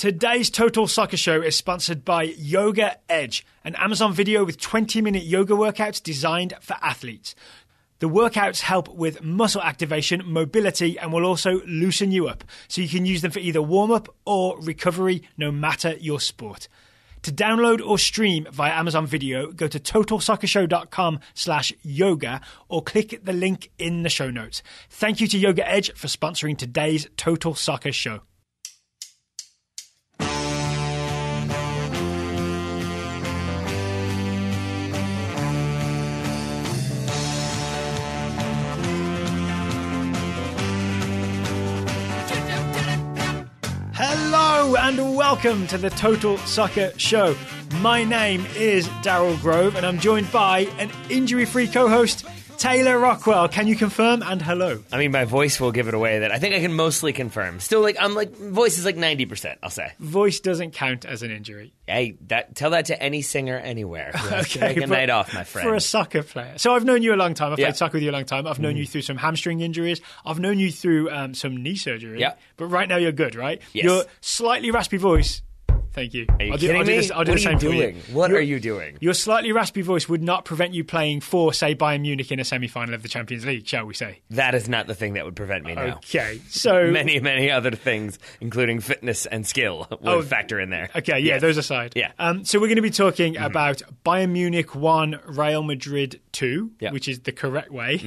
Today's Total Soccer Show is sponsored by Yoga Edge, an Amazon video with 20-minute yoga workouts designed for athletes. The workouts help with muscle activation, mobility, and will also loosen you up, so you can use them for either warm-up or recovery, no matter your sport. To download or stream via Amazon Video, go to totalsoccershow.com/yoga or click the link in the show notes. Thank you to Yoga Edge for sponsoring today's Total Soccer Show. Hello and welcome to the Total Soccer Show. My name is Daryl Grove and I'm joined by an injury-free co-host, Taylor Rockwell. Can you confirm? And hello. I mean, my voice will give it away that I think I can mostly confirm. Still, voice is 90%, I'll say. Voice doesn't count as an injury. Hey, tell that to any singer anywhere. Take a night off, my friend. For a soccer player. So I've known you a long time. I've played soccer with you a long time. I've known you through some hamstring injuries. I've known you through some knee surgery. Yeah. But right now you're good, right? Yes. Your slightly raspy voice. Thank you. Are you kidding me? I'll do the same for you. What are you doing? Your slightly raspy voice would not prevent you playing for, say, Bayern Munich in a semi-final of the Champions League, shall we say? That is not the thing that would prevent me now. Okay, so... Many other things, including fitness and skill, would factor in there. Okay, yeah, those aside. Yeah. So we're going to be talking about Bayern Munich 1, Real Madrid 2, which is the correct way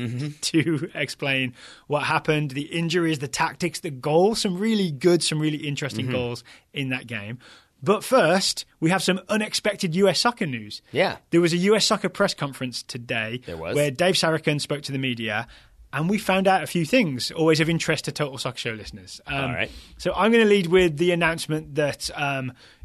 to explain what happened, the injuries, the tactics, the goals, some really good, some really interesting goals in that game. But first, we have some unexpected US soccer news. Yeah. There was a US soccer press conference today where Dave Sarachan spoke to the media, and we found out a few things, always of interest to Total Soccer Show listeners. All right. So I'm going to lead with the announcement that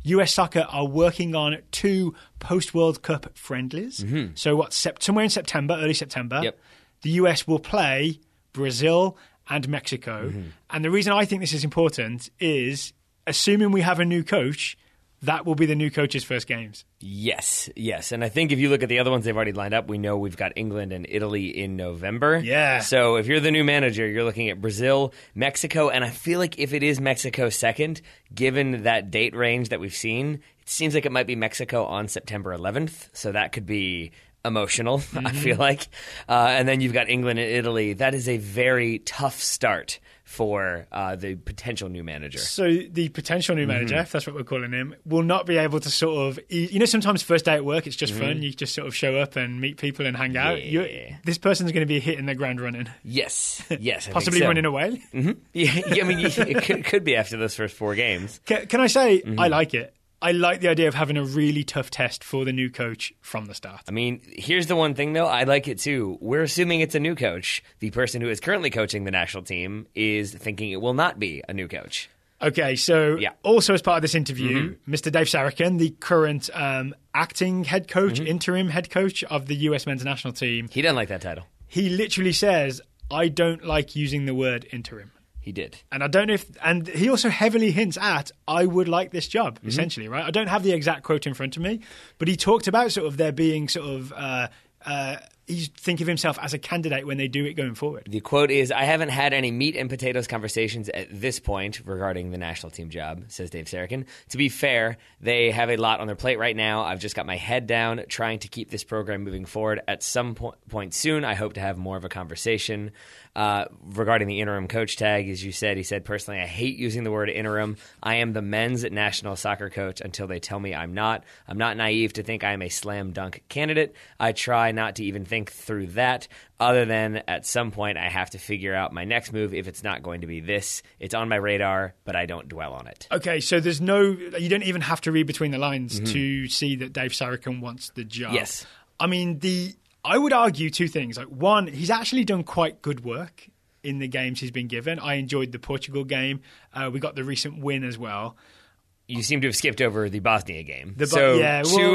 US soccer are working on 2 post-World Cup friendlies. So somewhere in September, early September, the US will play Brazil and Mexico. And the reason I think this is important is, assuming we have a new coach, that will be the new coach's first games. Yes. And I think if you look at the other ones they've already lined up, we know we've got England and Italy in November. Yeah. So if you're the new manager, you're looking at Brazil, Mexico, and I feel like if it is Mexico second, given that date range that we've seen, it seems like it might be Mexico on September 11th. So that could be emotional, I feel like. And then you've got England and Italy. That is a very tough start for the potential new manager. So the potential new manager, if that's what we're calling him, will not be able to sort of... sometimes first day at work, it's just fun. You just sort of show up and meet people and hang out. This person's going to be hitting the ground running. Yes. Possibly running away. Yeah, I mean, it could be after those first 4 games. Can I say I like it? I like the idea of having a really tough test for the new coach from the start. I mean, here's the one thing, though. I like it, too. We're assuming it's a new coach. The person who is currently coaching the national team is thinking it will not be a new coach. Okay, so also as part of this interview, Mr. Dave Sarachan, the current acting head coach, interim head coach of the US men's national team. He doesn't like that title. He literally says, I don't like using the word interim. He did. And I don't know and he also heavily hints at, I would like this job, essentially, right? I don't have the exact quote in front of me, but he talked about sort of there being sort of, he's thinking of himself as a candidate when they do it going forward. The quote is, I haven't had any meat and potatoes conversations at this point regarding the national team job, says Dave Sarachan. To be fair, they have a lot on their plate right now. I've just got my head down trying to keep this program moving forward. At some point soon, I hope to have more of a conversation. Regarding the interim coach tag, as you said, he said, personally, I hate using the word interim. I am the men's national soccer coach until they tell me I'm not. I'm not naive to think I am a slam dunk candidate. I try not to even think through that, other than at some point I have to figure out my next move if it's not going to be this. It's on my radar, but I don't dwell on it. Okay, so you don't even have to read between the lines to see that Dave Sarachan wants the job. Yes. I mean, I would argue 2 things. Like, one, he's actually done quite good work in the games he's been given. I enjoyed the Portugal game. We got the recent win as well. You seem to have skipped over the Bosnia game. 2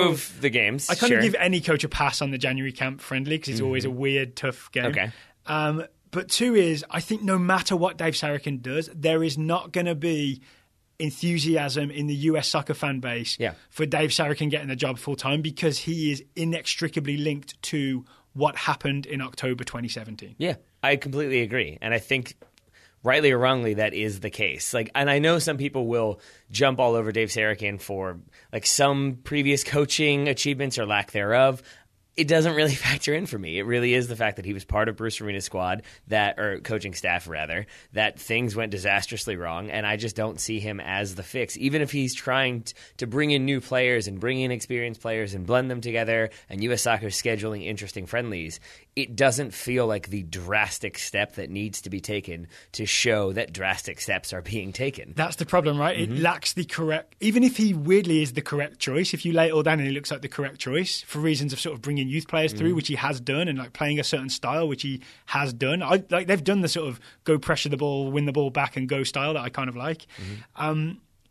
of the games. I kind of give any coach a pass on the January camp friendly because it's always a weird, tough game. Okay. But 2 is, I think no matter what Dave Sarachan does, there is not going to be enthusiasm in the US soccer fan base for Dave Sarachan getting the job full time because he is inextricably linked to what happened in October 2017. Yeah, I completely agree. And I think rightly or wrongly, that is the case. Like, and I know some people will jump all over Dave Sarachan for like some previous coaching achievements or lack thereof. It doesn't really factor in for me. It really is the fact that he was part of Bruce Arena's squad, or coaching staff rather, that things went disastrously wrong, and I just don't see him as the fix. Even if he's trying to bring in new players and bring in experienced players and blend them together, and U.S. Soccer scheduling interesting friendlies, it doesn't feel like the drastic step that needs to be taken to show that drastic steps are being taken. That's the problem, right? It lacks the correct... Even if he weirdly is the correct choice, if you lay it all down and he looks like the correct choice for reasons of sort of bringing youth players through, which he has done, and like playing a certain style, which he has done. They've done the sort of go pressure the ball, win the ball back and go style that I kind of like.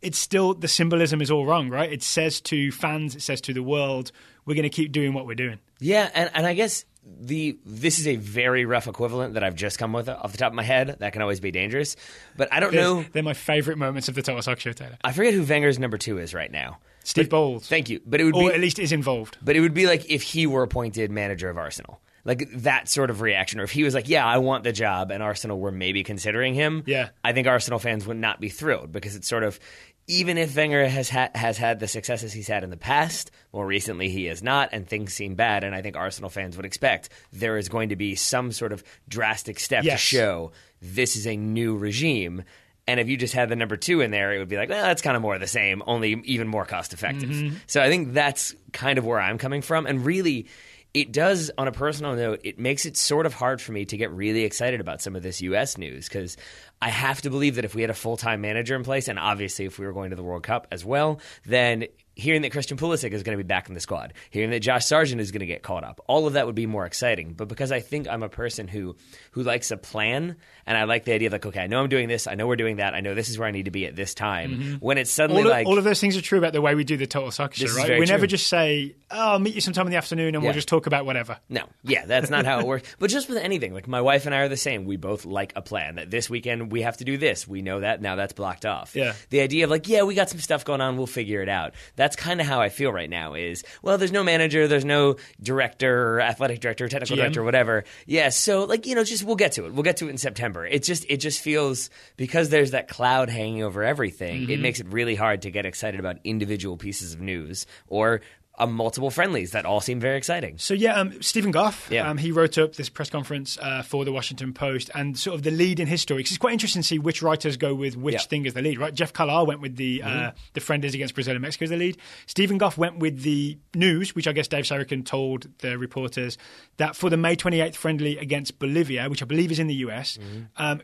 It's still, the symbolism is all wrong, right? It says to fans, it says to the world, we're going to keep doing what we're doing. Yeah, and I guess this is a very rough equivalent that I've just come with off the top of my head. That can always be dangerous. But I don't know. They're my favourite moments of the Total Soccer Show, Taylor. I forget who Wenger's number 2 is right now. Steve Bowles. Thank you. But it would or at least is involved. But it would be like if he were appointed manager of Arsenal. Like that sort of reaction. Or if he was like, yeah, I want the job, and Arsenal were maybe considering him. Yeah. I think Arsenal fans would not be thrilled because it's sort of, even if Wenger has had the successes he's had in the past, more recently he has not, and things seem bad, and I think Arsenal fans would expect there is going to be some sort of drastic step to show this is a new regime. And if you just had the number 2 in there, it would be like, well, that's kind of more of the same, only even more cost effective. So I think that's kind of where I'm coming from. And really, it does, on a personal note, it makes it sort of hard for me to get really excited about some of this U.S. news, because I have to believe that if we had a full-time manager in place, and obviously if we were going to the World Cup as well, then hearing that Christian Pulisic is going to be back in the squad, hearing that Josh Sargent is going to get caught up, all of that would be more exciting. But because I think I'm a person who likes a plan, and I like the idea of like, okay, I know I'm doing this, I know we're doing that, I know this is where I need to be at this time. When it's suddenly all of those things are true about the way we do the Total Soccer Show, right? We never just say, oh, I'll meet you sometime in the afternoon and we'll just talk about whatever. No, that's not how it works. But just with anything, like my wife and I are the same. We both like a plan that this weekend we have to do this. We know that, now that's blocked off. Yeah. The idea of like, we got some stuff going on, we'll figure it out. That's kind of how I feel right now is, well, there's no manager, there's no director or athletic director, technical director, whatever. Yeah, so like, just we'll get to it. We'll get to it in September. It just feels, because there's that cloud hanging over everything, it makes it really hard to get excited about individual pieces of news or multiple friendlies that all seem very exciting. So Stephen Goff, he wrote up this press conference for the Washington Post and sort of the lead in his story. Because it's quite interesting to see which writers go with which thing as the lead, right? Jeff Carlisle went with the friendlies against Brazil and Mexico as the lead. Stephen Goff went with the news, which I guess Dave Sarachan told the reporters that for the May 28th friendly against Bolivia, which I believe is in the US,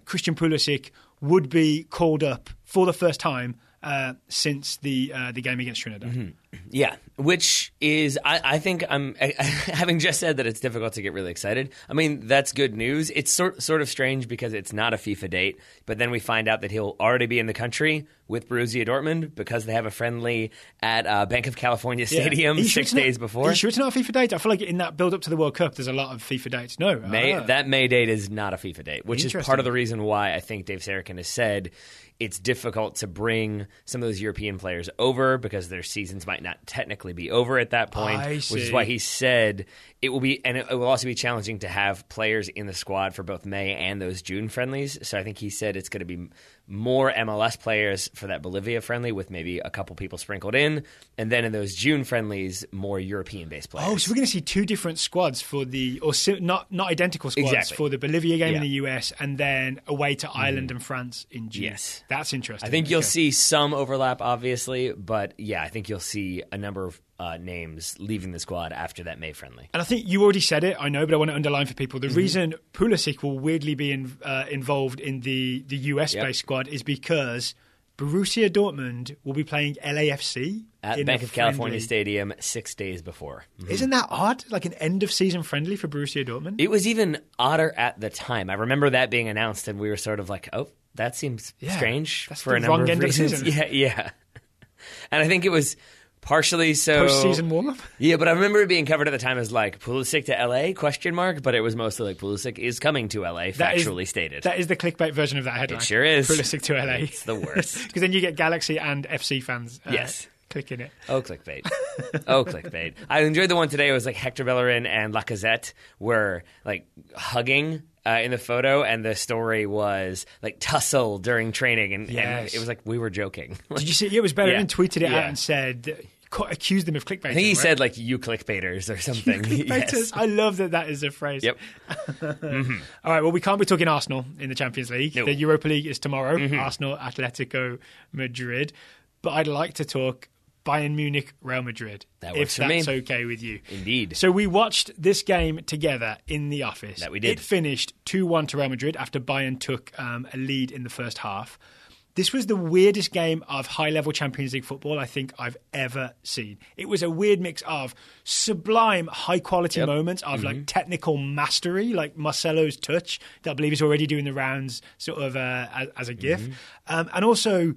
Christian Pulisic would be called up for the first time since the game against Trinidad. Yeah, which is, I think I'm, having just said that it's difficult to get really excited, I mean, that's good news. It's sort of strange because it's not a FIFA date, but then we find out that he'll already be in the country with Borussia Dortmund because they have a friendly at Bank of California Stadium 6 days before. Are you sure it's not a FIFA date? I feel like in that build-up to the World Cup, there's a lot of FIFA dates. No. That May date is not a FIFA date, which is part of the reason why I think Dave Sarachan has said it's difficult to bring some of those European players over because their seasons might not technically be over at that point, which is why he said it will be, and it will also be challenging to have players in the squad for both May and those June friendlies. So I think he said it's going to be more MLS players for that Bolivia friendly with maybe a couple people sprinkled in, and then in those June friendlies, more European-based players. Oh, so we're going to see 2 different squads for not identical squads for the Bolivia game in the US and then away to Ireland and France in June. Yes. That's interesting. I think you'll see some overlap, obviously, but I think you'll see a number of names leaving the squad after that May friendly. And I think you already said it, I know, but I want to underline for people. The reason Pulisic will weirdly be involved in the US-based squad is because Borussia Dortmund will be playing LAFC at Bank of California Stadium 6 days before. Isn't that odd? Like an end-of-season friendly for Borussia Dortmund? It was even odder at the time. I remember that being announced, and we were sort of like, oh, that seems strange for a number of reasons. Yeah. And I think it was partially so post-season warm-up. Yeah, but I remember it being covered at the time as like Pulisic to LA ? But it was mostly like Pulisic is coming to LA, factually stated. That is the clickbait version of that headline. It sure is. Pulisic to LA. It's the worst. Because then you get Galaxy and FC fans clicking it. Oh, clickbait. Oh, clickbait. I enjoyed the one today. It was like Hector Bellerin and Lacazette were like hugging in the photo, and the story was like tussle during training, and it was like we were joking. Did you see? It was better and tweeted it out and said, accused them of clickbaiting. I think he said like "you clickbaiters" or something. Yes. I love that is a phrase. Yep. All right. Well, we can't be talking Arsenal in the Champions League. No. The Europa League is tomorrow. Arsenal, Atletico Madrid. But I'd like to talk Bayern Munich, Real Madrid. That works for me. me. If that's okay with you. Indeed. So we watched this game together in the office. That we did. It finished 2-1 to Real Madrid after Bayern took a lead in the first half. This was the weirdest game of high-level Champions League football I think I've ever seen. It was a weird mix of sublime, high-quality moments of like technical mastery, like Marcelo's touch that I believe is already doing the rounds sort of as a gif, and also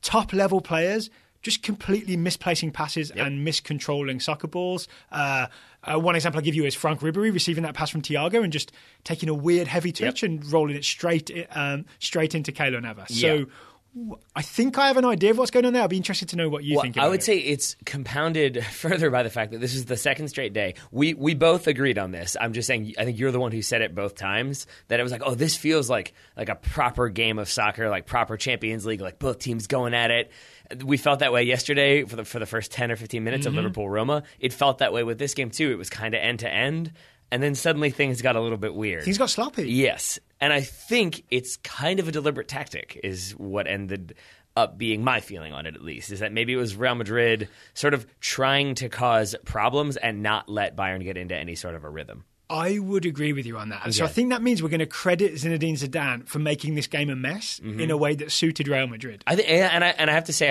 top-level players just completely misplacing passes and miscontrolling soccer balls. One example I'll give you is Frank Ribery receiving that pass from Thiago and just taking a weird heavy touch and rolling it straight into Keylor Navas. So I think I have an idea of what's going on there. I'll be interested to know what you think about it. I would say it's compounded further by the fact that this is the second straight day. We both agreed on this. I'm just saying, I think you're the one who said it both times, that it was like, oh, this feels like a proper game of soccer, like proper Champions League, like both teams going at it. We felt that way yesterday for the first 10 or 15 minutes of Liverpool-Roma. It felt that way with this game too. It was kind of end-to-end. And then suddenly things got a little bit weird. Things got sloppy. Yes. And I think it's kind of a deliberate tactic is what ended up being my feeling on it, at least, is that maybe it was Real Madrid sort of trying to cause problems and not let Bayern get into any sort of a rhythm. I would agree with you on that. So I think that means we're going to credit Zinedine Zidane for making this game a mess in a way that suited Real Madrid. I have to say,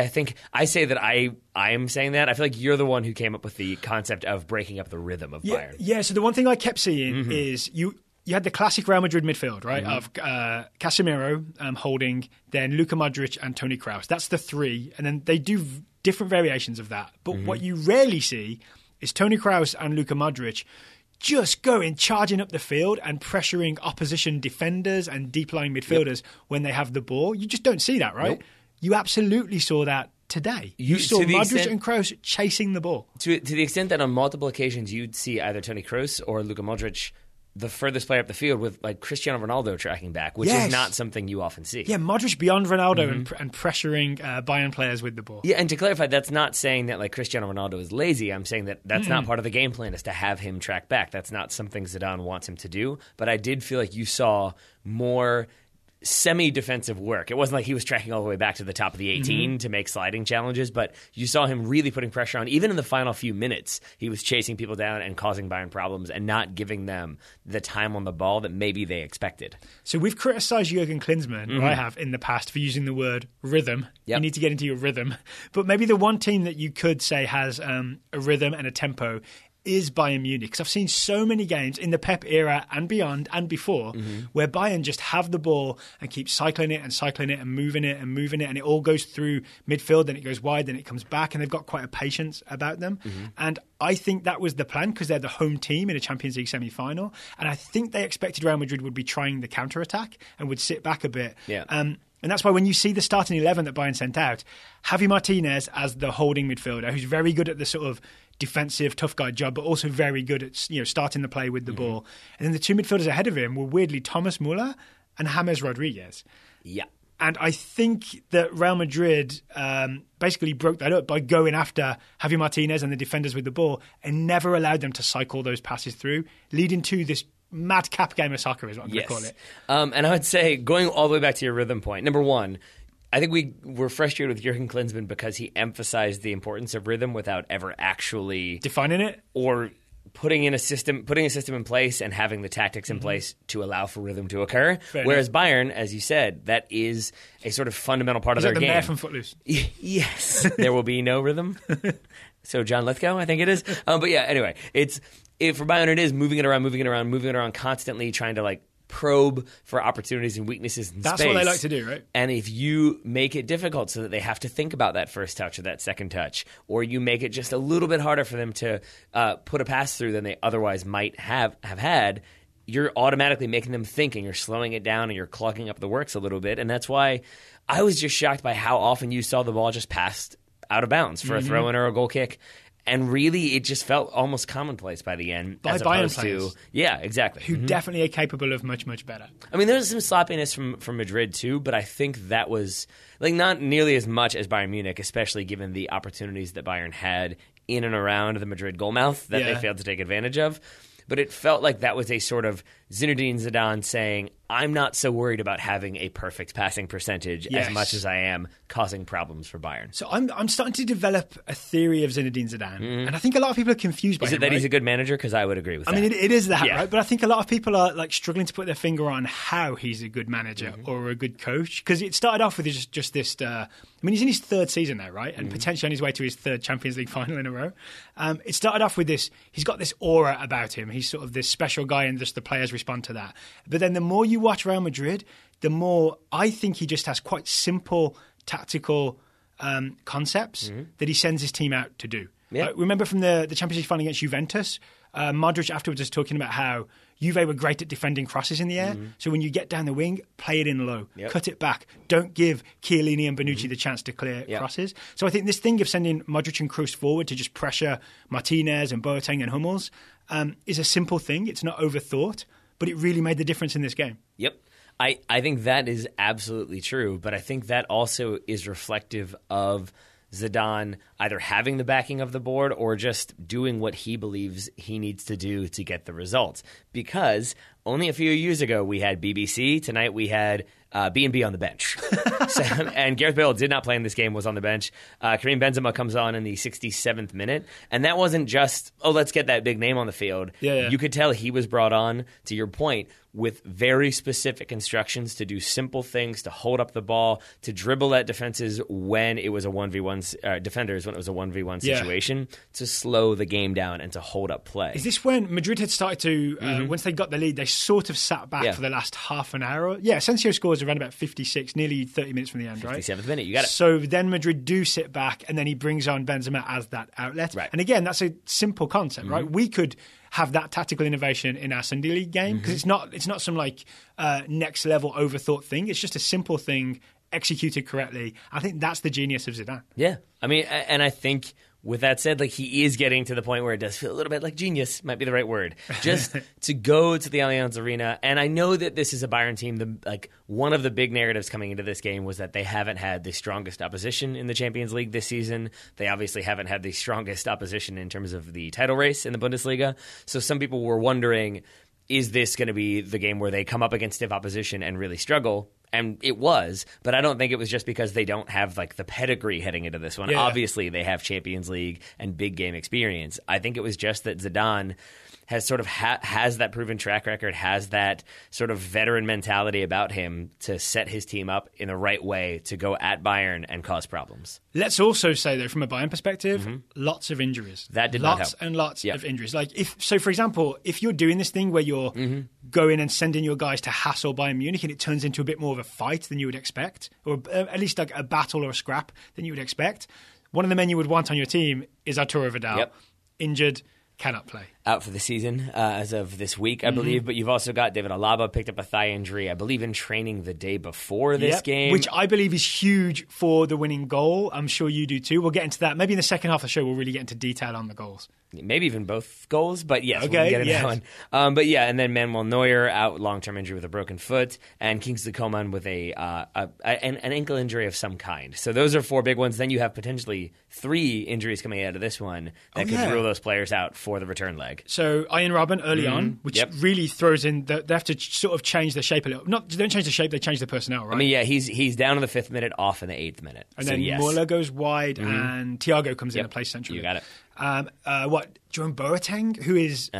I say that I am saying that. I feel like you're the one who came up with the concept of breaking up the rhythm of Bayern. Yeah, so the one thing I kept seeing is you had the classic Real Madrid midfield, right, of Casemiro holding, then Luka Modric and Toni Kroos. That's the three, and then they do different variations of that. But what you rarely see is Toni Kroos and Luka Modric just charging up the field and pressuring opposition defenders and deep-lying midfielders when they have the ball. You just don't see that, right? Nope. You absolutely saw that today. You saw Modric and Kroos chasing the ball. To the extent that on multiple occasions you'd see either Toni Kroos or Luka Modric the furthest player up the field with like Cristiano Ronaldo tracking back, which is not something you often see. Yeah, Modric beyond Ronaldo and pressuring Bayern players with the ball. Yeah, and to clarify, that's not saying that like Cristiano Ronaldo is lazy. I'm saying that that's not part of the game plan is to have him track back. That's not something Zidane wants him to do. But I did feel like you saw more semi-defensive work. It wasn't like he was tracking all the way back to the top of the 18 to make sliding challenges, but you saw him really putting pressure on. Even in the final few minutes, he was chasing people down and causing Bayern problems and not giving them the time on the ball that maybe they expected. So we've criticised Jurgen Klinsmann, or I have in the past, for using the word rhythm. You need to get into your rhythm. But maybe the one team that you could say has a rhythm and a tempo is Bayern Munich. Because I've seen so many games in the Pep era and beyond and before where Bayern just have the ball and keep cycling it and moving it, and it all goes through midfield, then it goes wide, then it comes back, and they've got quite a patience about them. And I think that was the plan because they're the home team in a Champions League semi-final, and I think they expected Real Madrid would be trying the counter-attack and would sit back a bit. And that's why when you see the starting 11 that Bayern sent out, Javi Martinez as the holding midfielder, who's very good at the sort of defensive, tough guy job, but also very good at starting the play with the ball. And then the two midfielders ahead of him were weirdly Thomas Muller and James Rodriguez. Yeah. And I think that Real Madrid basically broke that up by going after Javi Martinez and the defenders with the ball and never allowed them to cycle those passes through, leading to this madcap game of soccer is what I'm going to call it. And I would say, going all the way back to your rhythm point, number one, I think we were frustrated with Jurgen Klinsmann because he emphasized the importance of rhythm without ever actually defining it or putting a system in place and having the tactics in place to allow for rhythm to occur. Whereas Bayern, as you said, that is a sort of fundamental part of their game. The mayor from Footloose. Yes, there will be no rhythm. So John Lithgow, I think it is. But yeah, anyway, for Bayern it is moving it around constantly, trying to like probe for opportunities and weaknesses in That's space. What they like to do, right? And if you make it difficult so that they have to think about that first touch or that second touch, or you make it just a little bit harder for them to put a pass through than they otherwise might have had, you're automatically making them think and you're slowing it down and you're clogging up the works a little bit. And that's why I was just shocked by how often you saw the ball just passed out of bounds for a throw-in or a goal kick. And really, it just felt almost commonplace by the end. By as Bayern opposed players. to, yeah, exactly. Who definitely are capable of much, much better. I mean, there was some sloppiness from Madrid too, but I think that was not nearly as much as Bayern Munich, especially given the opportunities that Bayern had in and around the Madrid goalmouth that they failed to take advantage of. But it felt like that was a sort of Zinedine Zidane saying, I'm not so worried about having a perfect passing percentage as much as I am causing problems for Bayern. So I'm starting to develop a theory of Zinedine Zidane, and I think a lot of people are confused by Is him. it that right? he's a good manager? Because I would agree with that. I mean, it is that, Yeah. right? But I think a lot of people are like struggling to put their finger on how he's a good manager or a good coach. Because it started off with just this. I mean, he's in his third season now, right? And potentially on his way to his third Champions League final in a row. It started off with this. He's got this aura about him. He's sort of this special guy, and just the players respond to that. But then the more you watch Real Madrid, the more I think he just has quite simple tactical concepts that he sends his team out to do. Yeah. Remember from the Champions League final against Juventus, Modric afterwards was talking about how Juve were great at defending crosses in the air. So when you get down the wing, play it in low, cut it back. Don't give Chiellini and Bonucci the chance to clear crosses. So I think this thing of sending Modric and Kroos forward to just pressure Martinez and Boateng and Hummels is a simple thing. It's not overthought, but it really made the difference in this game. Yep. I think that is absolutely true, but I think that also is reflective of Zidane either having the backing of the board or just doing what he believes he needs to do to get the results. Because only a few years ago we had BBC, tonight we had B&B on the bench. And Gareth Bale did not play in this game, was on the bench. Karim Benzema comes on in the 67th minute. And that wasn't just, let's get that big name on the field. Yeah. You could tell he was brought on, to your point, with very specific instructions to do simple things, to hold up the ball, to dribble at defenses when it was a 1v1, defenders when it was a 1v1 situation, to slow the game down and to hold up play. Is this when Madrid had started to, once they got the lead, they sort of sat back for the last half an hour? Yeah, Asensio scores around about 56, nearly 30 minutes from the end, right? 57th minute, you got it. So then Madrid do sit back, and then he brings on Benzema as that outlet. Right. And again, that's a simple concept, right? We could have that tactical innovation in our Sunday League game because it's not some like next level overthought thing. It's just a simple thing executed correctly. I think that's the genius of Zidane. Yeah, I mean, and I think with that said, like he is getting to the point where it does feel a little bit like genius, might be the right word, just to go to the Allianz Arena. And I know that this is a Bayern team. One of the big narratives coming into this game was that they haven't had the strongest opposition in the Champions League this season. They obviously haven't had the strongest opposition in terms of the title race in the Bundesliga. So some people were wondering, is this going to be the game where they come up against stiff opposition and really struggle? And it was, but I don't think it was just because they don't have like the pedigree heading into this one. Yeah. Obviously, they have Champions League and big game experience. I think it was just that Zidane has sort of has that proven track record, has that sort of veteran mentality about him to set his team up in the right way to go at Bayern and cause problems. Let's also say, though, from a Bayern perspective, lots of injuries. That did not help. Lots and lots of injuries. For example, if you're doing this thing where you're going and sending your guys to hassle Bayern Munich and it turns into a bit more of a fight than you would expect, or at least like a battle or a scrap than you would expect, one of the men you would want on your team is Arturo Vidal. Injured, cannot play. Out for the season as of this week, I believe. But you've also got David Alaba picked up a thigh injury, I believe, in training the day before this game. Which I believe is huge for the winning goal. I'm sure you do too. We'll get into that. Maybe in the second half of the show, we'll really get into detail on the goals. Maybe even both goals, but yes, we'll get into that one. But yeah, and then Manuel Neuer out long-term injury with a broken foot, and Kingsley Coman with an ankle injury of some kind. So those are four big ones. Then you have potentially 3 injuries coming out of this one that could rule those players out for the return leg. So Ian Robben early on, which really throws in, they have to sort of change the shape a little. They don't change the shape, they change the personnel, right? I mean, yeah, he's down in the 5th minute, off in the 8th minute. And then Muller goes wide, and Thiago comes in and plays centrally. You got it. Jerome Boateng, who is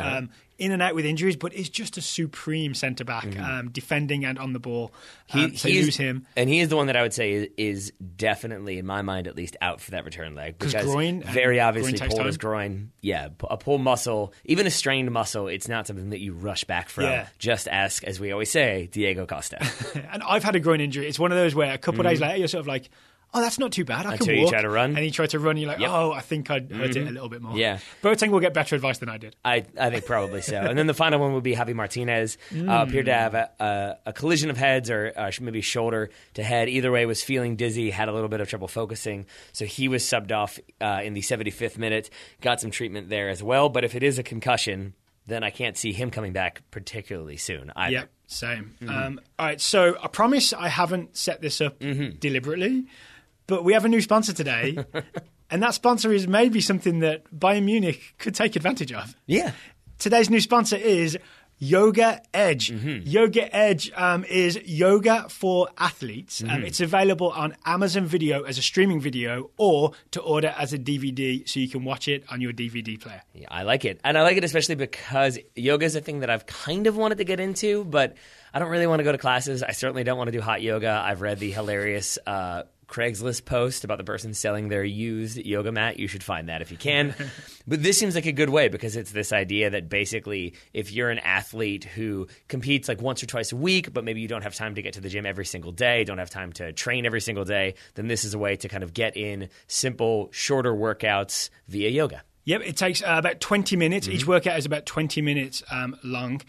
in and out with injuries, but is just a supreme centre-back, defending and on the ball. Lose him. And he is the one that I would say is definitely, in my mind at least, out for that return leg. Because groin, very obviously pulled his groin. Yeah, a pulled muscle, even a strained muscle, it's not something that you rush back from. Yeah. Just ask, as we always say, Diego Costa. And I've had a groin injury. It's one of those where a couple of days later, you're sort of like, oh, that's not too bad. I Until can walk. you try to run. And you try to run, you're like, Yep. oh, I think I'd hurt it a little bit more. Yeah. Boateng will get better advice than I did. I think probably so. And then the final one would be Javi Martinez. Appeared to have a collision of heads or maybe shoulder to head. Either way, was feeling dizzy, had a little bit of trouble focusing. So he was subbed off in the 75th minute, got some treatment there as well. But if it is a concussion, then I can't see him coming back particularly soon either. Yep, same. All right, so I promise I haven't set this up deliberately, but we have a new sponsor today, and that sponsor is maybe something that Bayern Munich could take advantage of. Yeah. Today's new sponsor is Yoga Edge. Yoga Edge is yoga for athletes. It's available on Amazon Video as a streaming video or to order as a DVD so you can watch it on your DVD player. Yeah, I like it. And I like it especially because yoga is a thing that I've kind of wanted to get into, but I don't really want to go to classes. I certainly don't want to do hot yoga. I've read the hilarious Craigslist post about the person selling their used yoga mat. You should find that if you can. But this seems like a good way because it's this idea that basically if you're an athlete who competes like once or twice a week, but maybe you don't have time to get to the gym every single day, don't have time to train every single day, then this is a way to kind of get in simple, shorter workouts via yoga. Yep, it takes about 20 minutes. Each workout is about 20 minutes long.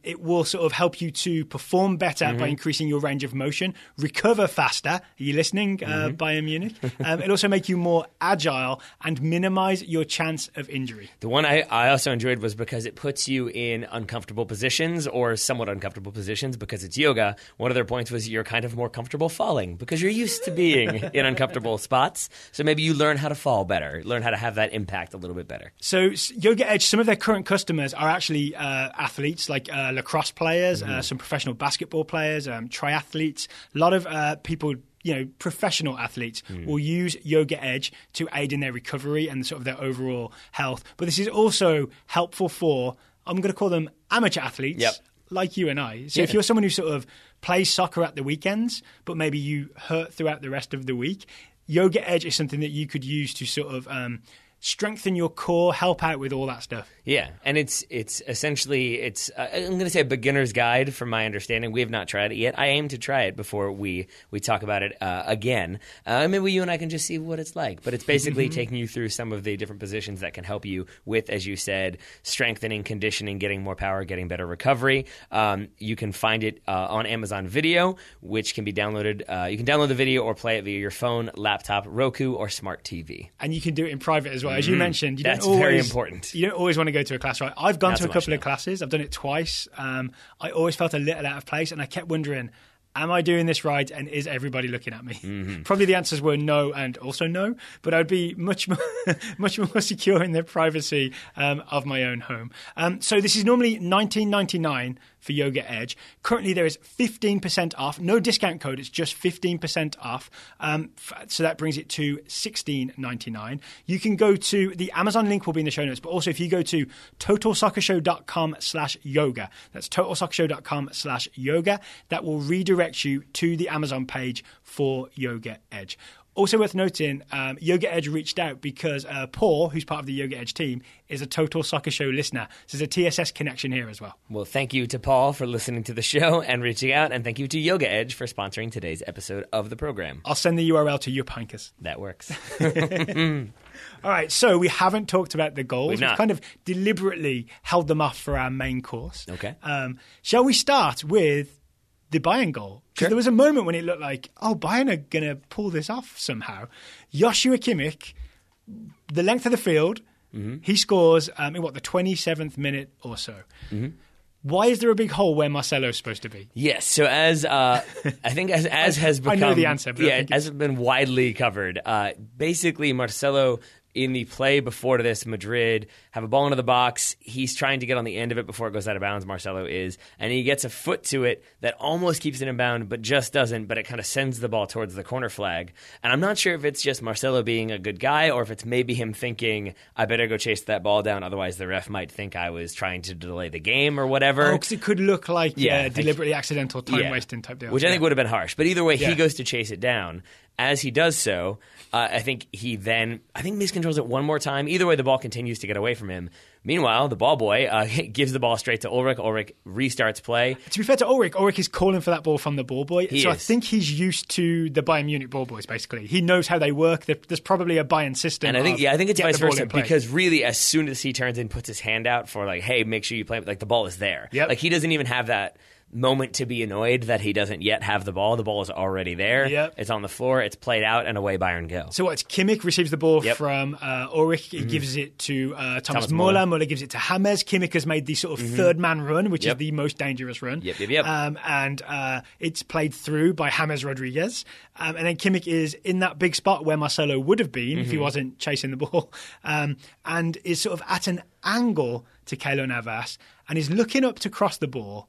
It will sort of help you to perform better by increasing your range of motion, recover faster. Are you listening, Bayern Munich? It'll also make you more agile and minimize your chance of injury. The one I also enjoyed was because it puts you in uncomfortable positions or somewhat uncomfortable positions because it's yoga. One of their points was you're kind of more comfortable falling because you're used to being in uncomfortable spots. So maybe you learn how to fall better, learn how to have that impact a little bit better. So Yoga Edge, some of their current customers are actually athletes like lacrosse players, some professional basketball players, triathletes. A lot of people, professional athletes will use Yoga Edge to aid in their recovery and sort of their overall health. But this is also helpful for, I'm going to call them amateur athletes. Like you and I. So if you're someone who sort of plays soccer at the weekends, but maybe you hurt throughout the rest of the week, Yoga Edge is something that you could use to sort of strengthen your core, help out with all that stuff. Yeah, and it's essentially, I'm going to say a beginner's guide from my understanding. We have not tried it yet. I aim to try it before we talk about it again. Maybe you and I can just see what it's like. But it's basically taking you through some of the different positions that can help you with, as you said, strengthening, conditioning, getting more power, getting better recovery. You can find it on Amazon Video, which can be downloaded. You can download the video or play it via your phone, laptop, Roku, or smart TV. And you can do it in private as well. As you mentioned, that's very important. You don't always want to go to a class, right? I've gone to a couple of classes. I've done it twice. I always felt a little out of place, and I kept wondering, am I doing this right, and is everybody looking at me? Probably the answers were no and also no, but I'd be much more secure in the privacy of my own home. So this is normally $19.99 for Yoga Edge. Currently there is 15% off. No discount code. It's just 15% off. So that brings it to $16.99. You can go to the Amazon link will be in the show notes, but also if you go to totalsoccershow.com/yoga, that's totalsoccershow.com/yoga, that will redirect you to the Amazon page for Yoga Edge. Also worth noting, Yoga Edge reached out because Paul, who's part of the Yoga Edge team, is a Total Soccer Show listener. So there's a TSS connection here as well. Well, thank you to Paul for listening to the show and reaching out, and thank you to Yoga Edge for sponsoring today's episode of the program. I'll send the URL to your Pinkers. That works. All right, so we haven't talked about the goals. We've kind of deliberately held them off for our main course. Okay. Shall we start with the Bayern goal? Because there was a moment when it looked like, Bayern are going to pull this off somehow. Joshua Kimmich, the length of the field, he scores in the 27th minute or so. Why is there a big hole where Marcelo's supposed to be? Yes, so as I think as has become, I know the answer, but as has been widely covered, basically Marcelo, in the play before this, Madrid have a ball into the box. He's trying to get on the end of it before it goes out of bounds, Marcelo is, and he gets a foot to it that almost keeps it in bound, but just doesn't, but it kind of sends the ball towards the corner flag. And I'm not sure if it's just Marcelo being a good guy or if it's maybe him thinking, I better go chase that ball down, otherwise the ref might think I was trying to delay the game or whatever. Because it could look like deliberately accidental time-wasting type deal. Which I think would have been harsh. But either way, he goes to chase it down. as he does so, I think miscontrols it one more time. Either way, the ball continues to get away from him. Meanwhile, the ball boy gives the ball straight to Ulrich. Ulrich restarts play. To be fair to Ulrich is calling for that ball from the ball boy. He is. I think he's used to the Bayern Munich ball boys, basically. He knows how they work. There's probably a Bayern system. And I think it's vice versa, because really, as soon as he turns and puts his hand out for like, hey, make sure you play, like the ball is there. Yep. Like he doesn't even have that moment to be annoyed that he doesn't yet have the ball. The ball is already there. Yep. It's on the floor. It's played out, and away Bayern go. So it's Kimmich receives the ball from Ulrich. He gives it to Thomas Muller. Muller gives it to James. Kimmich has made the sort of third man run, which is the most dangerous run. And it's played through by James Rodriguez. And then Kimmich is in that big spot where Marcelo would have been if he wasn't chasing the ball, and is sort of at an angle to Keylor Navas and is looking up to cross the ball.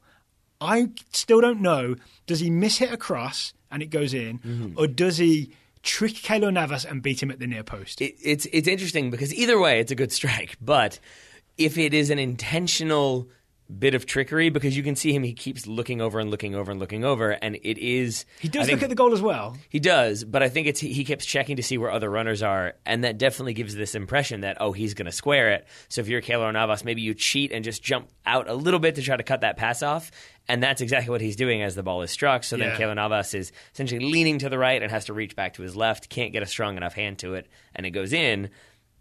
I still don't know, does he miss hit across and it goes in, or does he trick Keylor Navas and beat him at the near post? It's interesting because either way, it's a good strike. But if it is an intentional bit of trickery, because you can see him, he keeps looking over and looking over and looking over, and it is... He does look at the goal as well. He does, but I think he keeps checking to see where other runners are, and that definitely gives this impression that, he's going to square it. So if you're Keylor Navas, maybe you cheat and just jump out a little bit to try to cut that pass off, and that's exactly what he's doing as the ball is struck. So then Keylor Navas is essentially leaning to the right and has to reach back to his left, can't get a strong enough hand to it, and it goes in.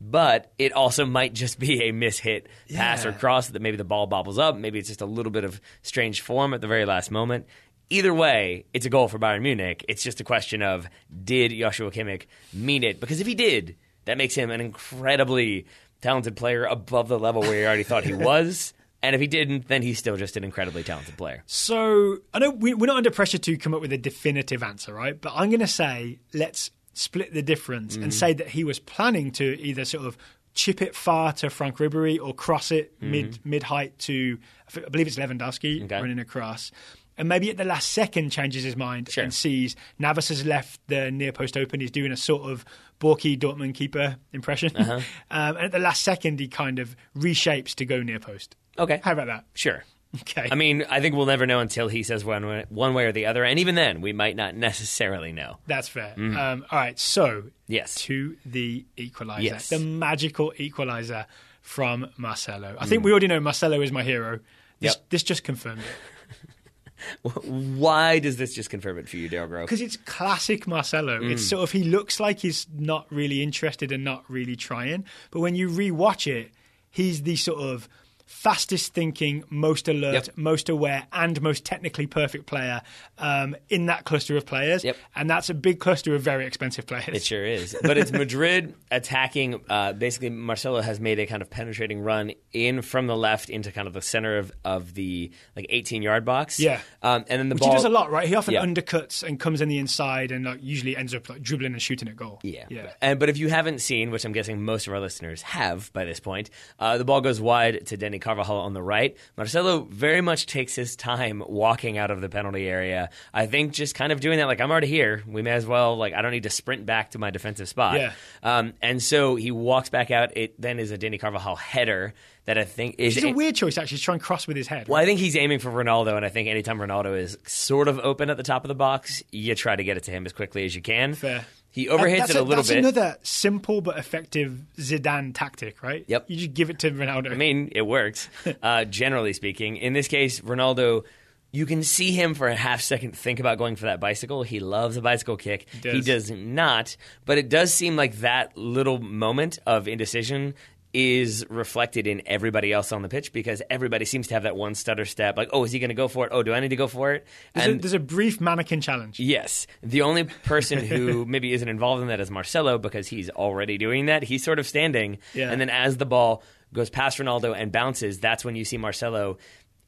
But it also might just be a mishit pass or cross that maybe the ball bobbles up. Maybe it's just a little bit of strange form at the very last moment. Either way, it's a goal for Bayern Munich. It's just a question of, did Joshua Kimmich mean it? Because if he did, that makes him an incredibly talented player above the level where he already thought he was. And if he didn't, then he's still just an incredibly talented player. So I know we're not under pressure to come up with a definitive answer, right? But I'm going to say, let's split the difference and say that he was planning to either sort of chip it far to Frank Ribery or cross it mid-height to, I believe it's Lewandowski running across. And maybe at the last second changes his mind and sees Navas has left the near post open. He's doing a sort of Borky Dortmund keeper impression. And at the last second, he kind of reshapes to go near post. Okay. How about that? Sure. Okay. I mean, I think we'll never know until he says one way or the other. And even then, we might not necessarily know. That's fair. All right. So, yes, to the equaliser. Yes. The magical equaliser from Marcelo. I think we already know Marcelo is my hero. This just confirmed it. Why does this just confirm it for you, Dale Grove? Because it's classic Marcelo. It's sort of, he looks like he's not really interested and not really trying. But when you rewatch it, he's the sort of fastest thinking, most alert, most aware, and most technically perfect player in that cluster of players. And that's a big cluster of very expensive players. It sure is. But it's Madrid attacking. Basically, Marcelo has made a kind of penetrating run in from the left into kind of the center of the 18-yard box. And then Which ball, he does a lot, right? He often undercuts and comes in the inside and usually ends up dribbling and shooting at goal. But if you haven't seen, which I'm guessing most of our listeners have by this point, the ball goes wide to Denny Carvajal on the right. Marcelo very much takes his time walking out of the penalty area. I think just kind of doing that, like, I'm already here. We may as well, I don't need to sprint back to my defensive spot. And so he walks back out. It then is a Denny Carvajal header that I think is... It's a weird choice, actually, to try and cross with his head. Well, I think he's aiming for Ronaldo, and I think anytime Ronaldo is sort of open at the top of the box, you try to get it to him as quickly as you can. Fair. He overhits it a little bit. That's another simple but effective Zidane tactic, right? Yep. You just give it to Ronaldo. I mean, it works, generally speaking. In this case, Ronaldo, you can see him for a half second think about going for that bicycle. He loves a bicycle kick. He does not. But it does seem like that little moment of indecision is reflected in everybody else on the pitch, because everybody seems to have that one stutter step, like, oh, is he going to go for it? Oh, do I need to go for it? There's a brief mannequin challenge. Yes. The only person who maybe isn't involved in that is Marcelo, because he's already doing that. He's sort of standing, and then as the ball goes past Ronaldo and bounces, that's when you see Marcelo,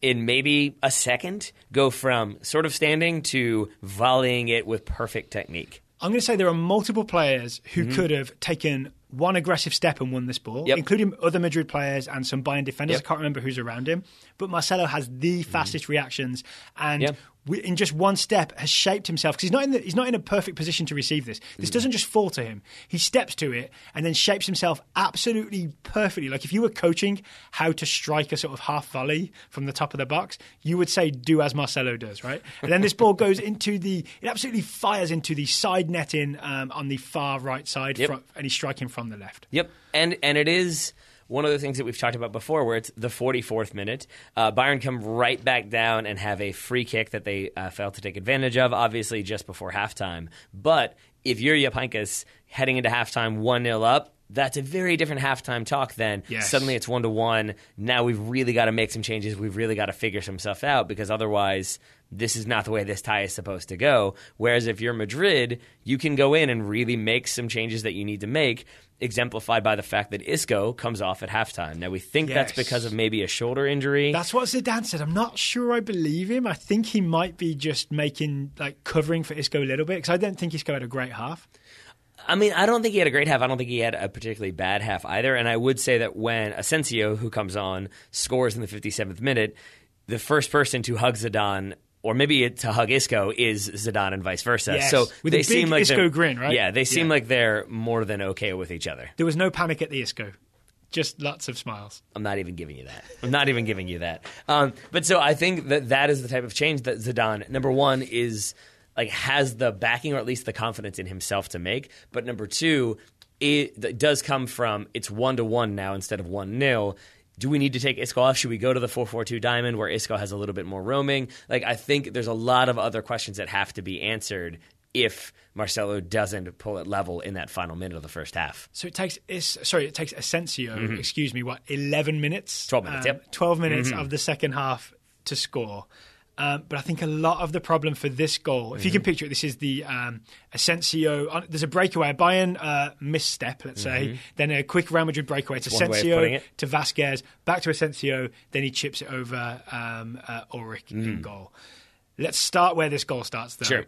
in maybe a second, go from sort of standing to volleying it with perfect technique. I'm going to say there are multiple players who could have taken one aggressive step and won this ball, including other Madrid players and some Bayern defenders. I can't remember who's around him. But Marcelo has the fastest reactions. And in just one step has shaped himself, because he's not in a perfect position to receive this. This doesn't just fall to him. He steps to it and then shapes himself absolutely perfectly. Like if you were coaching how to strike a sort of half volley from the top of the box, you would say do as Marcelo does, right? And then this ball goes it absolutely fires into the side netting on the far right side, and he's striking from the left. Yep, and it is one of the things that we've talked about before, where it's the 44th minute. Bayern come right back down and have a free kick that they failed to take advantage of, obviously just before halftime. But if you're Jupp Heynckes heading into halftime 1-0 up, that's a very different halftime talk than suddenly it's 1-1. Now we've really got to make some changes. We've really got to figure some stuff out, because otherwise this is not the way this tie is supposed to go. Whereas if you're Madrid, you can go in and really make some changes that you need to make, exemplified by the fact that Isco comes off at halftime. Now, we think that's because of maybe a shoulder injury. That's what Zidane said. I'm not sure I believe him. I think he might be just covering for Isco a little bit, because I don't think Isco had a great half. I mean, I don't think he had a great half. I don't think he had a particularly bad half either. And I would say that when Asensio, who comes on, scores in the 57th minute, the first person to hug Zidane, or maybe to hug Isco, is Zidane and vice versa. Yes. So with they a seem big like Isco grin, right? Yeah, they seem like they're more than okay with each other. There was no panic at the Isco. Just lots of smiles. I'm not even giving you that. I'm not even giving you that. But so I think that is the type of change that Zidane, number one, is has the backing, or at least the confidence in himself to make. But number two, it does come from it's 1-1 now instead of 1-0. Do we need to take Isco off? Should we go to the 4-4-2 diamond where Isco has a little bit more roaming? I think there's a lot of other questions that have to be answered if Marcelo doesn't pull it level in that final minute of the first half. So it takes Asensio, 11 minutes? 12 minutes, 12 minutes of the second half to score. But I think a lot of the problem for this goal, if you can picture it, this is the Asensio. There's a breakaway, a Bayern misstep, let's say, then a quick Real Madrid breakaway to Asensio, to Vasquez, back to Asensio, then he chips it over Ulrich in goal. Let's start where this goal starts, though. Sure.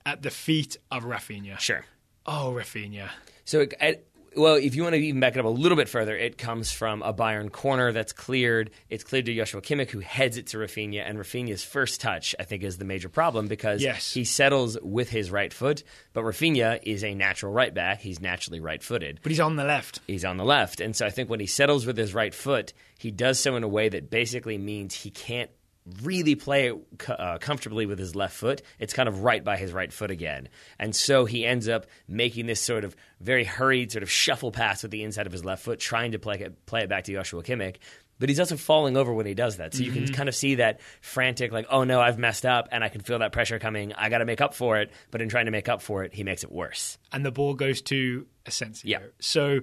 At the feet of Rafinha. Sure. Oh, Rafinha. So well, if you want to even back it up a little bit further, it comes from a Bayern corner that's cleared. It's cleared to Joshua Kimmich, who heads it to Rafinha, and Rafinha's first touch, I think, is the major problem, because he settles with his right foot, but Rafinha is a natural right back. He's naturally right-footed. But he's on the left. He's on the left, and so I think when he settles with his right foot, he does so in a way that basically means he can't really play it comfortably with his left foot. It's kind of right by his right foot again. And so he ends up making this sort of very hurried sort of shuffle pass with the inside of his left foot, trying to play it back to Joshua Kimmich. But he's also falling over when he does that. So you can kind of see that frantic, oh no, I've messed up, and I can feel that pressure coming. I got to make up for it. But in trying to make up for it, he makes it worse. And the ball goes to Asensio. Yeah. So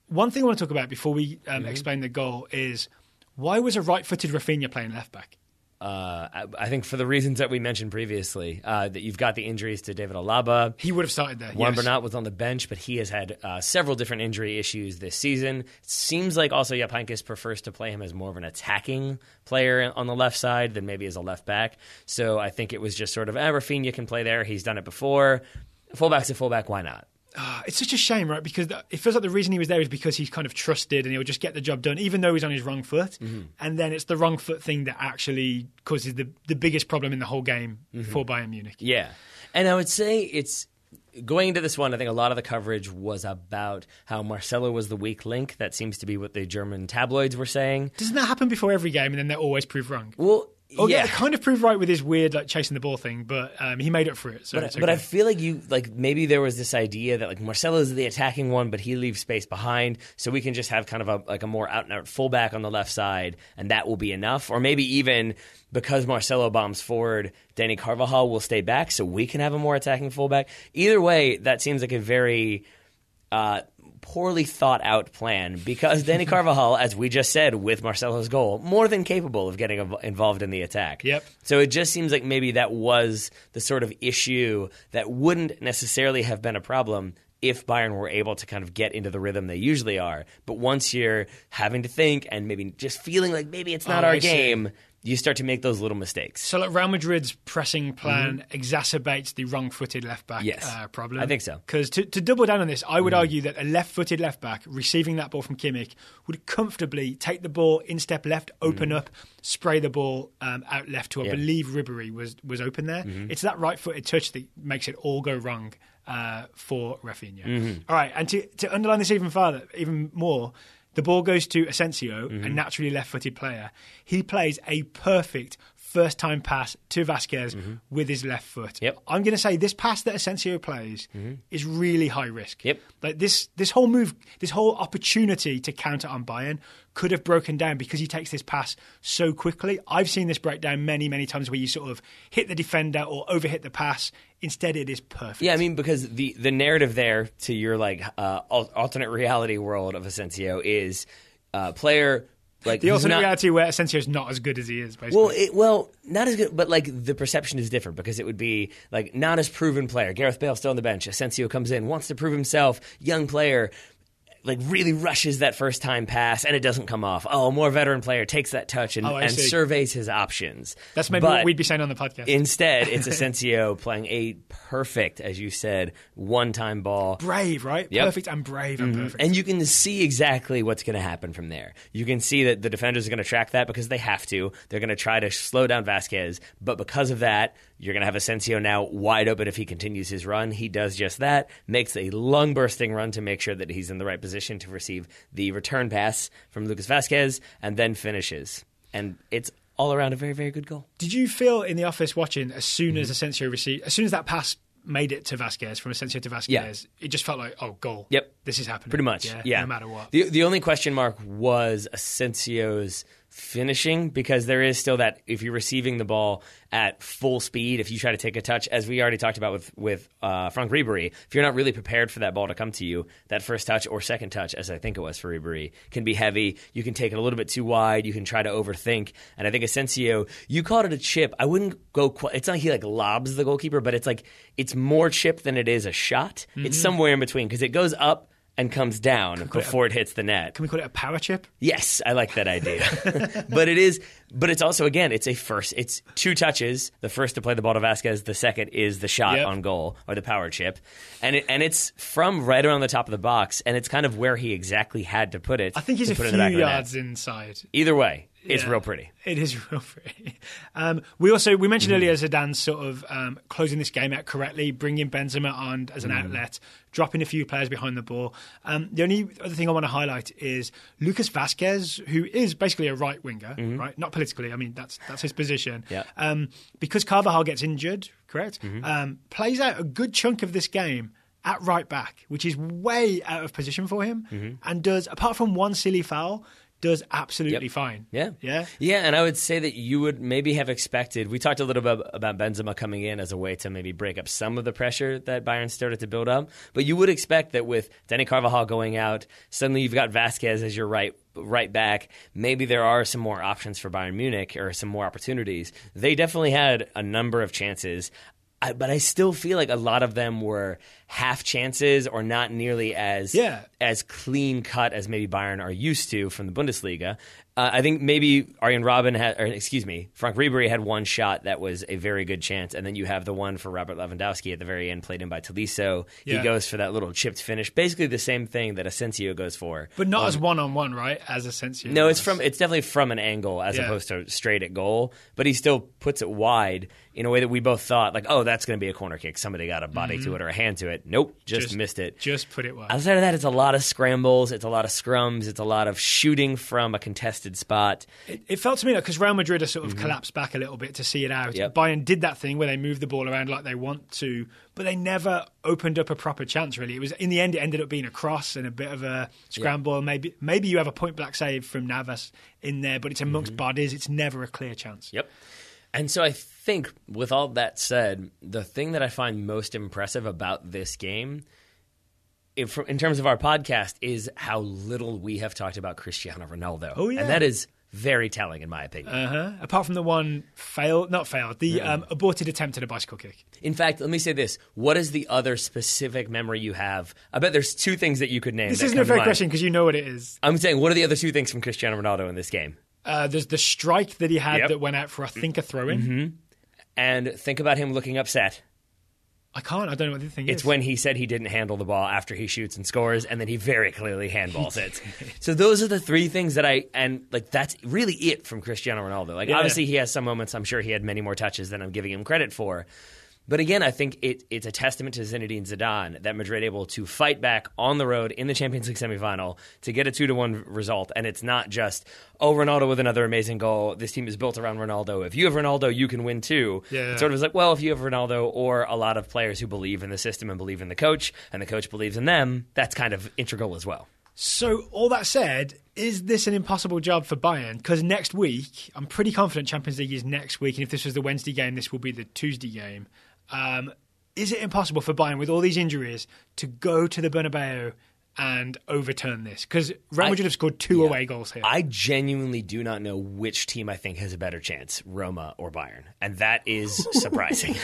one thing I want to talk about before we explain the goal is, why was a right-footed Rafinha playing left back? I think for the reasons that we mentioned previously, that you've got the injuries to David Alaba. He would have started there. Juan Bernat was on the bench, but he has had several different injury issues this season. It seems like also Jupp Heynckes prefers to play him as more of an attacking player on the left side than maybe as a left back. So I think it was just sort of, Rafinha can play there. He's done it before. Fullback's a fullback. Why not? It's such a shame, right? Because it feels like the reason he was there is because he's kind of trusted and he'll just get the job done, even though he's on his wrong foot. And then it's the wrong foot thing that actually causes the biggest problem in the whole game for Bayern Munich. Yeah. And I would say it's going into this one, I think a lot of the coverage was about how Marcelo was the weak link. That seems to be what the German tabloids were saying. Doesn't that happen before every game and then they're always proved wrong? Well, yeah, they kind of proved right with his weird chasing the ball thing, but he made up for it. So but I feel like maybe there was this idea that Marcelo is the attacking one, but he leaves space behind, so we can just have kind of a more out and out fullback on the left side, and that will be enough. Or maybe even because Marcelo bombs forward, Dani Carvajal will stay back, so we can have a more attacking fullback. Either way, that seems like a very poorly thought out plan, because Dani Carvajal, as we just said with Marcelo's goal, more than capable of getting involved in the attack. Yep. So it just seems like maybe that was the sort of issue that wouldn't necessarily have been a problem if Bayern were able to kind of get into the rhythm they usually are. But once you're having to think and maybe just feeling like maybe it's not our game, you start to make those little mistakes. So like Real Madrid's pressing plan exacerbates the wrong-footed left-back problem? I think so. Because to double down on this, I would argue that a left-footed left-back receiving that ball from Kimmich would comfortably take the ball in step left, open up, spray the ball out left to, I believe Ribéry was open there. It's that right-footed touch that makes it all go wrong for Rafinha. All right, and to underline this even more, the ball goes to Asensio, a naturally left-footed player. He plays a perfect first-time pass to Vasquez with his left foot. I'm going to say this pass that Asensio plays is really high risk. Like this whole move, this whole opportunity to counter on Bayern could have broken down because he takes this pass so quickly. I've seen this break down many, many times where you sort of hit the defender or overhit the pass. Instead, it is perfect. Yeah, I mean, because the narrative there to your alternate reality world of Asensio is player like the alternate reality where Asensio is not as good as he is. Basically, well, not as good, but like the perception is different because it would be like not as proven player. Gareth Bale still on the bench. Asensio comes in, wants to prove himself, young player. Like really rushes that first time pass and it doesn't come off. Oh, a more veteran player takes that touch and surveys his options. That's maybe what we'd be saying on the podcast. Instead, it's Asensio playing a perfect, as you said, one-time ball. Brave, right? Yep. Perfect and brave and perfect. And you can see exactly what's going to happen from there. You can see that the defenders are going to track that because they have to. They're going to try to slow down Vasquez. But because of that, you're going to have Asensio now wide open if he continues his run. He does just that, makes a lung-bursting run to make sure that he's in the right position to receive the return pass from Lucas Vasquez, and then finishes. And it's all around a very, very good goal. Did you feel in the office watching, as soon as Asensio received, as soon as that pass made it to Vasquez, from Asensio to Vasquez, it just felt like, oh, goal. Yep. This is happening. Pretty much, yeah. No matter what. The only question mark was Asensio's finishing, because there is still that if you're receiving the ball at full speed, if you try to take a touch, as we already talked about with Franck Ribéry, if you're not really prepared for that ball to come to you, that first touch or second touch, as I think it was for Ribéry, can be heavy. You can take it a little bit too wide. You can try to overthink. And I think Asensio, you called it a chip. I wouldn't go it's not like he like lobs the goalkeeper, but it's like it's more chip than it is a shot. It's somewhere in between because it goes up and comes down before it hits the net. Can we call it a power chip? Yes, I like that idea. But it's also, again, it's two touches. The first to play the ball to Vasquez, the second is the shot on goal, or the power chip. And it's from right around the top of the box, and it's kind of where he exactly had to put it. I think he's a few yards inside. Either way. It's real pretty. It is real pretty. We mentioned earlier Zidane's sort of closing this game out correctly, bringing Benzema on as an outlet, dropping a few players behind the ball. The only other thing I want to highlight is Lucas Vasquez, who is basically a right winger, right? Not politically. I mean, that's his position. Yeah. Because Carvajal gets injured, correct? Plays out a good chunk of this game at right back, which is way out of position for him, and does, apart from one silly foul, does absolutely fine. Yeah, and I would say that you would maybe have expected, we talked a little bit about Benzema coming in as a way to maybe break up some of the pressure that Bayern started to build up, but you would expect that with Dani Carvajal going out, suddenly you've got Vasquez as your right back. Maybe there are some more options for Bayern Munich or some more opportunities. They definitely had a number of chances. But I still feel like a lot of them were half chances or not nearly as clean cut as maybe Bayern are used to from the Bundesliga. I think maybe Franck Ribéry had one shot that was a very good chance, and then you have the one for Robert Lewandowski at the very end, played in by Tolisso. He goes for that little chipped finish, basically the same thing that Asensio goes for, but not as one-on-one, right? As Asensio. No, it's definitely from an angle as opposed to straight at goal, but he still puts it wide in a way that we both thought, like, oh, that's going to be a corner kick. Somebody got a body to it or a hand to it. Nope, just missed it. Just put it wide. Outside of that, it's a lot of scrambles, it's a lot of scrums, it's a lot of shooting from a contested spot. It felt to me like, because Real Madrid have sort of collapsed back a little bit to see it out. Bayern did that thing where they move the ball around like they want to, but they never opened up a proper chance, really. It was, in the end, it ended up being a cross and a bit of a scramble. Maybe you have a point-blank save from Navas in there, but it's amongst bodies. It's never a clear chance. Yep. And so I think, with all that said, the thing that I find most impressive about this game, in terms of our podcast, is how little we have talked about Cristiano Ronaldo. Oh, yeah. And that is very telling, in my opinion. Apart from the one aborted attempt at a bicycle kick. In fact, let me say this. What is the other specific memory you have? I bet there's 2 things that you could name. This isn't a fair question because you know what it is. I'm saying, what are the other 2 things from Cristiano Ronaldo in this game? There's the strike that he had that went out for, I think, a throw-in. Mm-hmm. And think about him looking upset. I can't. I don't know what the thing is. It's when he said he didn't handle the ball after he shoots and scores, and then he very clearly handballs it. So those are the 3 things that that's really it from Cristiano Ronaldo. Obviously he has some moments. I'm sure he had many more touches than I'm giving him credit for. But again, I think it's a testament to Zinedine Zidane that Madrid able to fight back on the road in the Champions League semifinal to get a 2-1 result. And it's not just, Ronaldo with another amazing goal. This team is built around Ronaldo. If you have Ronaldo, you can win too. Yeah. It sort of is like, well, if you have Ronaldo or a lot of players who believe in the system and believe in the coach, and the coach believes in them, that's kind of integral as well. So all that said, is this an impossible job for Bayern? Because next week, I'm pretty confident Champions League is next week. And if this was the Wednesday game, this will be the Tuesday game. Is it impossible for Bayern, with all these injuries, to go to the Bernabeu and overturn this? Because Real Madrid have scored 2 away goals here. I genuinely do not know which team I think has a better chance, Roma or Bayern. And that is surprising.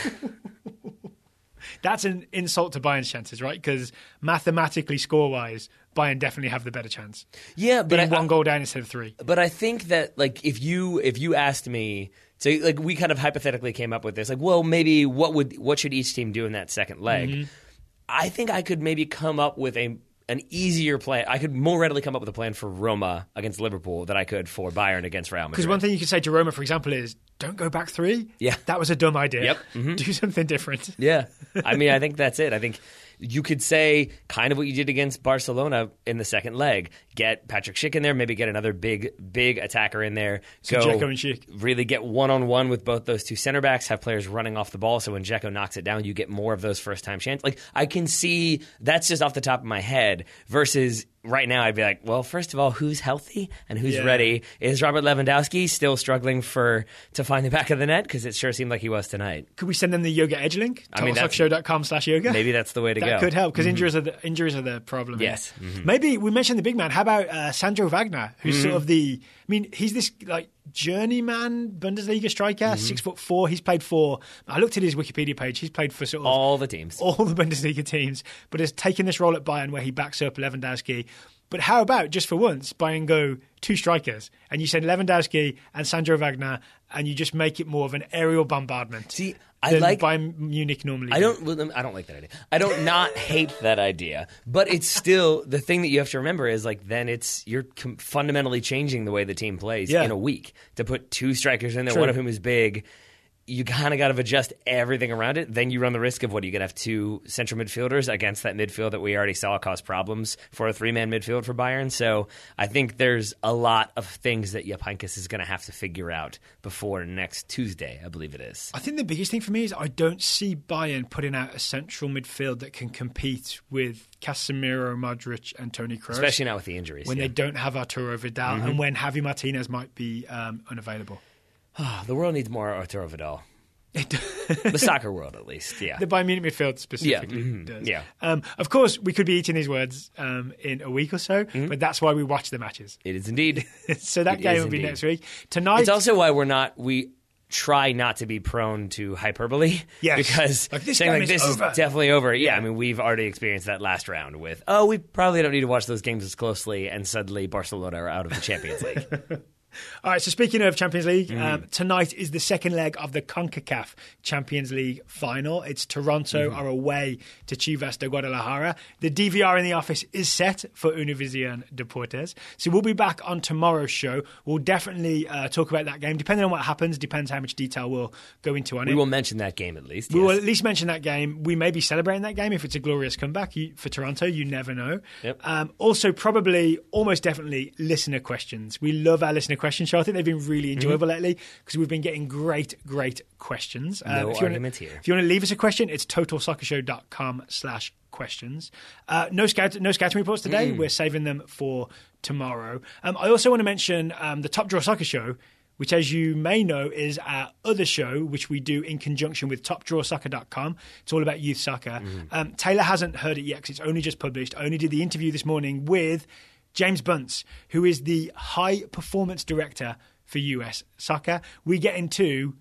That's an insult to Bayern's chances, right? Because mathematically, score-wise, Bayern definitely have the better chance. Yeah, but one goal down instead of 3. But I think that if you asked me, so we kind of hypothetically came up with this, maybe what should each team do in that second leg? Mm-hmm. I think I could maybe come up with an easier plan. I could more readily come up with a plan for Roma against Liverpool than I could for Bayern against Real Madrid. Because one thing you could say to Roma, for example, is don't go back 3. Yeah. That was a dumb idea. Yep. Mm-hmm. Do something different. Yeah. I mean, I think that's it. I think you could say kind of what you did against Barcelona in the second leg. Get Patrick Schick in there, maybe get another big attacker in there. So Dzeko and Schick. Really get one-on-one with both those 2 center backs, have players running off the ball, so when Dzeko knocks it down, you get more of those first-time chances. I can see, that's just off the top of my head, versus right now I'd be like, well, first of all, who's healthy and who's ready? Is Robert Lewandowski still struggling to find the back of the net? Because it sure seemed like he was tonight. Could we send them the yoga edge link? TotalSoccerShow.com/yoga? Maybe that's the way to go. That could help, because injuries are the problem. Yes. Mm-hmm. Maybe we mentioned the big man. How about Sandro Wagner, who's sort of he's this journeyman Bundesliga striker, 6'4". He's played for, I looked at his Wikipedia page, he's played for sort of all the teams, all the Bundesliga teams, but has taken this role at Bayern where he backs up Lewandowski. But how about, just for once, Bayern go 2 strikers, and you send Lewandowski and Sandro Wagner, and you just make it more of an aerial bombardment? See, I like Bayern Munich normally. I don't like that idea. I don't not hate that idea, but it's still the thing that you have to remember is then you're fundamentally changing the way the team plays in a week. To put 2 strikers in there, one of whom is big, you kind of got to adjust everything around it. Then you run the risk of you're going to have 2 central midfielders against that midfield that we already saw cause problems for a 3-man midfield for Bayern. So I think there's a lot of things that Jupp Heynckes is going to have to figure out before next Tuesday, I believe it is. I think the biggest thing for me is I don't see Bayern putting out a central midfield that can compete with Casemiro, Modric and Toni Kroos. Especially now with the injuries. When they don't have Arturo Vidal and when Javi Martinez might be unavailable. The world needs more Arturo Vidal. The soccer world, at least, yeah. The Bayern Munich midfield specifically does. Yeah. Of course, we could be eating these words in a week or so, but that's why we watch the matches. It is indeed. So that game will be next week. Tonight, it's also why we try not to be prone to hyperbole. Yes. Because this is definitely over. Yeah, I mean, we've already experienced that last round with, we probably don't need to watch those games as closely, and suddenly Barcelona are out of the Champions League. All right, so speaking of Champions League, tonight is the second leg of the CONCACAF Champions League final. It's Toronto are away to Chivas de Guadalajara. The DVR in the office is set for Univision Deportes. So we'll be back on tomorrow's show. We'll definitely talk about that game. Depending on what happens, depends how much detail we'll go into on it. We will mention that game at least. We will at least mention that game. We may be celebrating that game if it's a glorious comeback for Toronto. You never know. Yep. Also, probably, almost definitely, listener questions. We love our listener question show. I think they've been really enjoyable lately because we've been getting great questions. No argument here. If you want to leave us a question, it's totalsoccershow.com/questions. No scouting reports today. We're saving them for tomorrow. I also want to mention the Top Draw Soccer Show, which, as you may know, is our other show, which we do in conjunction with topdrawsoccer.com. It's all about youth soccer. Taylor hasn't heard it yet because it's only just published. I only did the interview this morning with James Bunce, who is the High Performance Director for US Soccer. We get into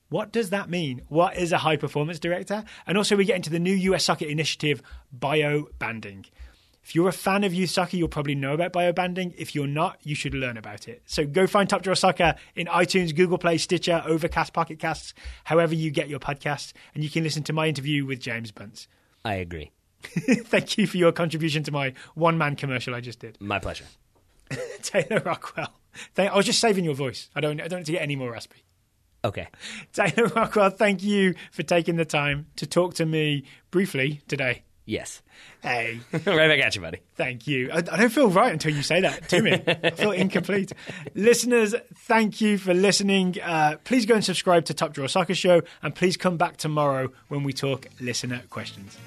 what does that mean? What is a High Performance Director? And also we get into the new US Soccer initiative, bio-banding. If you're a fan of youth soccer, you'll probably know about bio-banding. If you're not, you should learn about it. So go find Top Draw Soccer in iTunes, Google Play, Stitcher, Overcast, Pocket Casts, however you get your podcasts, and you can listen to my interview with James Bunce. I agree. Thank you for your contribution to my one-man commercial I just did. My pleasure. Taylor Rockwell. I was just saving your voice. I don't need to get any more raspy. Okay. Taylor Rockwell, thank you for taking the time to talk to me briefly today. Yes. Hey. Right back at you, buddy. Thank you. I don't feel right until you say that to me. I feel incomplete. Listeners, thank you for listening. Please go and subscribe to Top Draw Soccer Show, and please come back tomorrow when we talk listener questions.